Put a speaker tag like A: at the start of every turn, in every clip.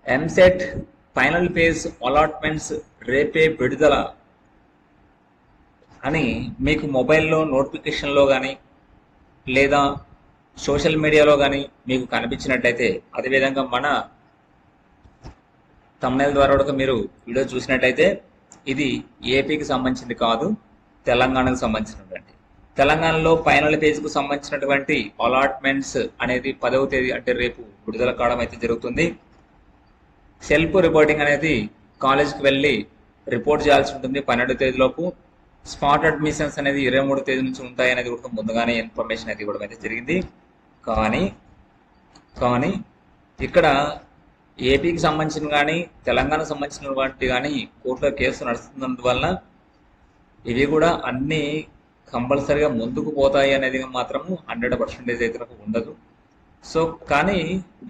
A: EAMCET final page allotments రేపే విడుదల అని మీకు మొబైల్లో నోటిఫికేషన్లో కానీ లేదా సోషల్ మీడియాలో కానీ మీకు కనిపించినట్లయితే, అదేవిధంగా మన thumbnail ద్వారా కూడా మీరు వీడియో చూసినట్లయితే, ఇది ఏపీకి సంబంధించింది కాదు, తెలంగాణకు సంబంధించినటువంటి. తెలంగాణలో ఫైనల్ పేజ్కు సంబంధించినటువంటి అలాట్మెంట్స్ అనేది 10వ తేదీ అంటే రేపు విడుదల కావడం అయితే జరుగుతుంది. సెల్ఫ్ రిపోర్టింగ్ అనేది కాలేజ్కి వెళ్ళి రిపోర్ట్ చేయాల్సి ఉంటుంది 12వ తేదీలోపు. స్పాట్ అడ్మిషన్స్ అనేది 23వ తేదీ నుంచి ఉంటాయి అనేది కూడా ముందుగానే ఇన్ఫర్మేషన్ అయితే ఇవ్వడం అయితే జరిగింది. కానీ ఇక్కడ ఏపీకి సంబంధించిన కానీ తెలంగాణకు సంబంధించినటువంటి కానీ కోర్టులో కేసు నడుస్తున్నందువల్ల ఇవి కూడా అన్నీ కంపల్సరీగా ముందుకు పోతాయి అనేది మాత్రం 100% అయితే ఉండదు. సో కానీ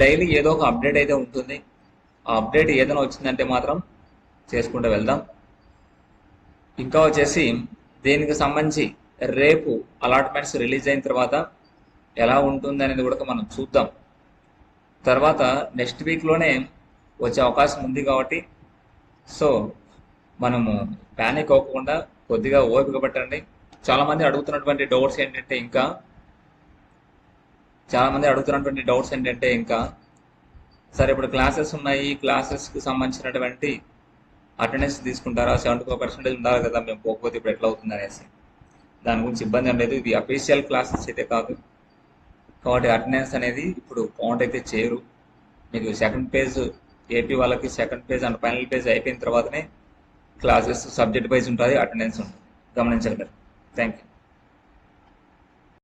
A: డైలీ ఏదో ఒక అప్డేట్ అయితే ఉంటుంది. ఆ అప్డేట్ ఏదైనా వచ్చిందంటే మాత్రం చేసుకుంటూ వెళ్దాం. ఇంకా వచ్చేసి దీనికి సంబంధించి రేపు అలాట్మెంట్స్ రిలీజ్ అయిన తర్వాత ఎలా ఉంటుంది అనేది కూడా మనం చూద్దాం. తర్వాత నెక్స్ట్ వీక్లోనే వచ్చే అవకాశం ఉంది కాబట్టి సో మనము ప్యానిక్ అవ్వకుండా కొద్దిగా ఓపిక పట్టండి. చాలామంది అడుగుతున్నటువంటి డౌట్స్ ఏంటంటే ఇంకా సరే ఇప్పుడు క్లాసెస్ ఉన్నాయి, క్లాసెస్కి సంబంధించినటువంటి అటెండెన్స్ తీసుకుంటారా, 75% ఉండాలి కదా, మేము పోకపోతే ఇప్పుడు ఎట్లా అవుతుంది అనేసి. దాని గురించి ఇబ్బంది ఏం లేదు. ఇది అఫీషియల్ క్లాసెస్ అయితే కాదు కాబట్టి అటెండెన్స్ అనేది ఇప్పుడు కౌంట్ అయితే చేయరు. మీకు సెకండ్ పేజ్ ఏపీ వాళ్ళకి second page and final page అయిపోయిన తర్వాతనే క్లాసెస్ సబ్జెక్ట్ వైజ్ ఉంటుంది, అటెండెన్స్ ఉంటుంది. గమనించగలరు. Thank you.